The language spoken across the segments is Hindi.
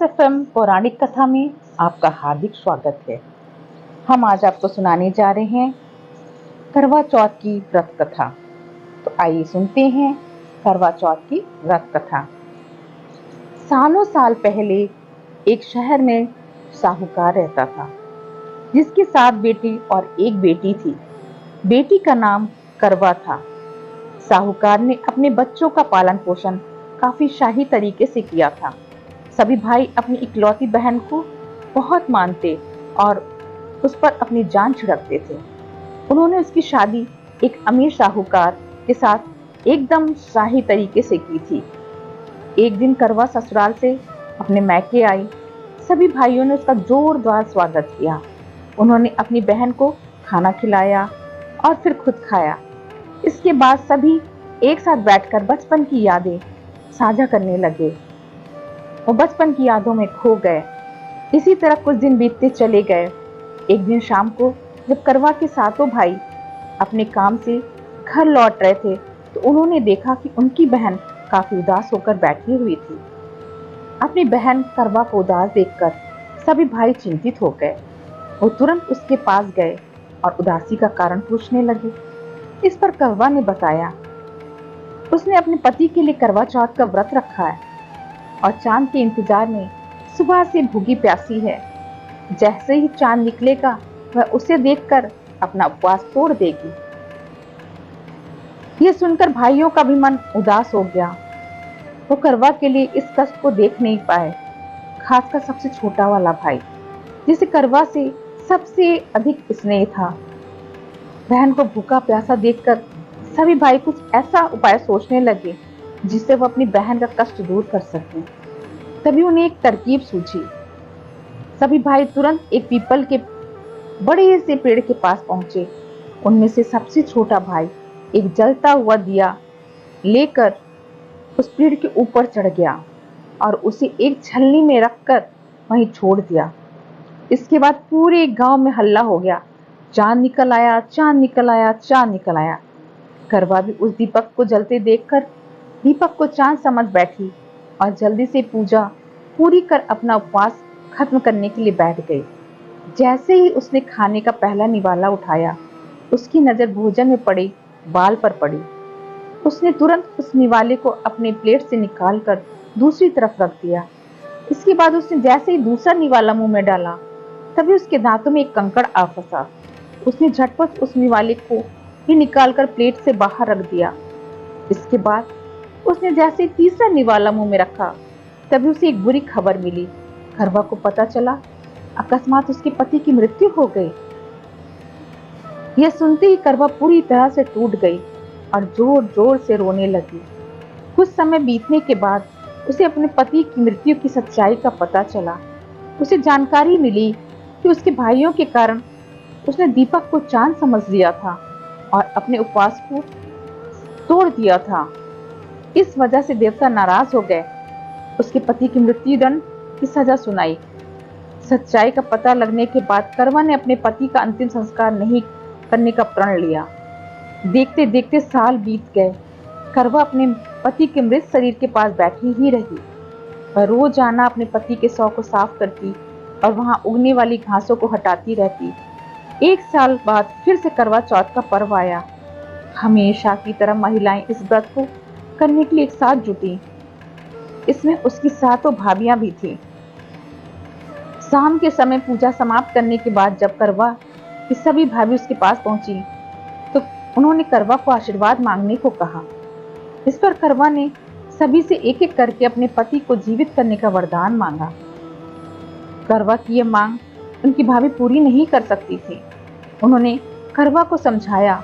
एफएम पौराणिक कथा में आपका हार्दिक स्वागत है। हम आज आपको सुनाने जा रहे हैं करवा चौथ की व्रत कथा। तो आइए सुनते हैं करवा चौथ की व्रत कथा। सालों साल पहले एक शहर में साहूकार रहता था, जिसकी 7 बेटी और एक बेटी थी। बेटी का नाम करवा था। साहूकार ने अपने बच्चों का पालन पोषण काफी शाही तरीके से किया था। सभी भाई अपनी इकलौती बहन को बहुत मानते और उस पर अपनी जान छिड़कते थे। उन्होंने उसकी शादी एक अमीर साहूकार के साथ एकदम शाही तरीके से की थी। एक दिन करवा ससुराल से अपने मैके आई। सभी भाइयों ने उसका जोरदार स्वागत किया। उन्होंने अपनी बहन को खाना खिलाया और फिर खुद खाया। इसके बाद सभी एक साथ बैठकर बचपन की यादें साझा करने लगे। वो बचपन की यादों में खो गए। इसी तरह कुछ दिन बीतते चले गए। एक दिन शाम को जब करवा के सातों भाई अपने काम से घर लौट रहे थे, तो उन्होंने देखा कि उनकी बहन काफी उदास होकर बैठी हुई थी। अपनी बहन करवा को उदास देखकर सभी भाई चिंतित हो गए। वो तुरंत उसके पास गए और उदासी का कारण पूछने लगे। इस पर करवा ने बताया, उसने अपने पति के लिए करवा चौथ का व्रत रखा है और चांद के इंतजार में सुबह से भूखी प्यासी है। जैसे ही चांद निकलेगा, वह उसे देखकर अपना उपवास तोड़ देगी। यह सुनकर भाइयों का भी मन उदास हो गया। वो करवा के लिए इस कष्ट को देख नहीं पाए, खासकर सबसे छोटा वाला भाई, जिसे करवा से सबसे अधिक स्नेह था। बहन को भूखा प्यासा देखकर सभी भाई कुछ ऐसा उपाय सोचने लगे जिससे वो अपनी बहन का कष्ट दूर कर सके। तभी उन्हें एक तरकीब सूझी। सभी भाई तुरंत एक पीपल के बड़े से पेड़ के पास पहुंचे। उनमें से सबसे छोटा भाई एक जलता हुआ दिया लेकर उस पेड़ के ऊपर चढ़ गया और उसे एक छलनी में रखकर वहीं छोड़ दिया। इसके बाद पूरे गांव में हल्ला हो गया, चांद निकल आया, चांद निकल आया, चांद निकल आया। करवा भी उस दीपक को जलते देखकर दीपक को चांद समझ बैठी और जल्दी से पूजा पूरी कर अपना उपवास खत्म करने के लिए बैठ गई। जैसे ही उसने खाने का पहला निवाला उठाया, उसकी नजर भोजन में पड़े बाल पर पड़ी। उसने तुरंत उस निवाले को अपने प्लेट से निकालकर दूसरी तरफ रख दिया। इसके बाद उसने जैसे ही दूसरा निवाला मुंह में डाला, तभी उसके दांतों में एक कंकड़ आ फंसा। उसने झटपट उस निवाले को ही निकालकर प्लेट से बाहर रख दिया। इसके बाद उसने जैसे तीसरा निवाला मुंह में रखा, तभी उसे एक बुरी खबर मिली। करवा को पता चला अकस्मात उसके पति की मृत्यु हो गई। यह सुनते ही करवा पूरी तरह से टूट गई और जोर जोर से रोने लगी। कुछ समय बीतने के बाद उसे अपने पति की मृत्यु की सच्चाई का पता चला। उसे जानकारी मिली कि उसके भाइयों के कारण उसने दीपक को चांद समझ लिया था और अपने उपवास को तोड़ दिया था। इस वजह से देवता नाराज हो गए, उसके पति की मृत्युदंड की सजा सुनाई। सच्चाई का पता लगने के बाद करवा ने अपने पति का अंतिम संस्कार नहीं करने का प्रण लिया। देखते देखते साल बीत गए। करवा अपने पति के मृत शरीर के पास बैठी ही रही। वह रोज आना अपने पति के शव को साफ करती और वहां उगने वाली घासों को हटाती रहती। एक साल बाद फिर से करवा चौथ का पर्व आया। हमेशा की तरह महिलाएं इस व्रत को करने के लिए एक साथ जुटी। इसमें उसकी सातों भाभियां भी थीं। शाम के समय पूजा समाप्त करने के बाद जब करवा की सभी भाभी उसके पास पहुंची, तो उन्होंने करवा को आशीर्वाद मांगने को कहा। इस पर करवा ने सभी से एक एक करके अपने पति को जीवित करने का वरदान मांगा। करवा की यह मांग उनकी भाभी पूरी नहीं कर सकती थी। उन्होंने करवा को समझाया,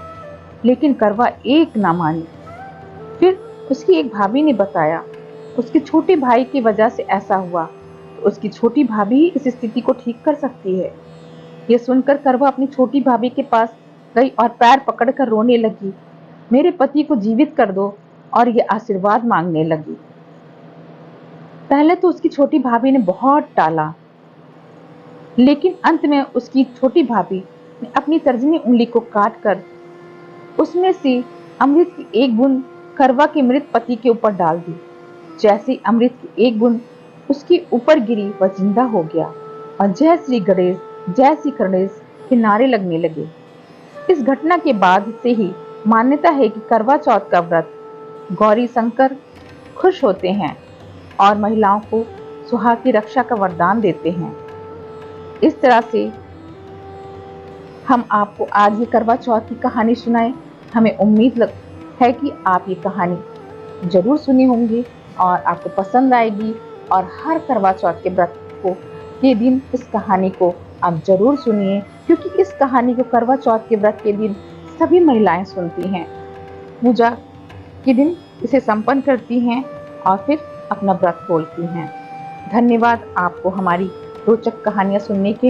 लेकिन करवा एक ना मानी। फिर उसकी एक भाभी ने बताया, उसके छोटे भाई की वजह से ऐसा हुआ, तो उसकी छोटी भाभी ही इस स्थिति को ठीक कर सकती है। यह सुनकर करवा अपनी छोटी भाभी के पास गई और पैर पकड़कर रोने लगी। मेरे पति को जीवित कर दो, और ये आशीर्वाद मांगने लगी। पहले तो उसकी छोटी भाभी ने बहुत टाला, लेकिन अंत में उसकी छोटी भाभी ने अपनी तर्जनी उंगली को काटकर उसमें से अमृत की एक बूंद करवा के मृत पति के ऊपर डाल दी। जैसे अमृत की एक बूंद उसके ऊपर गिरी वह जिंदा हो गया और जय श्री गणेश के नारे लगने लगे। इस घटना के बाद से ही मान्यता है कि करवा चौथ का व्रत गौरी शंकर खुश होते हैं और महिलाओं को सुहाग की रक्षा का वरदान देते हैं। इस तरह से हम आपको आज ये करवा चौथ की कहानी सुनाए। हमें उम्मीद है कि आप ये कहानी जरूर सुनी होंगी और आपको पसंद आएगी और हर करवा चौथ के व्रत के दिन इस कहानी को आप जरूर सुनिए, क्योंकि इस कहानी को करवा चौथ के व्रत के दिन सभी महिलाएं सुनती हैं, पूजा के दिन इसे संपन्न करती हैं और फिर अपना व्रत खोलती हैं। धन्यवाद आपको हमारी रोचक कहानियां सुनने के लिए।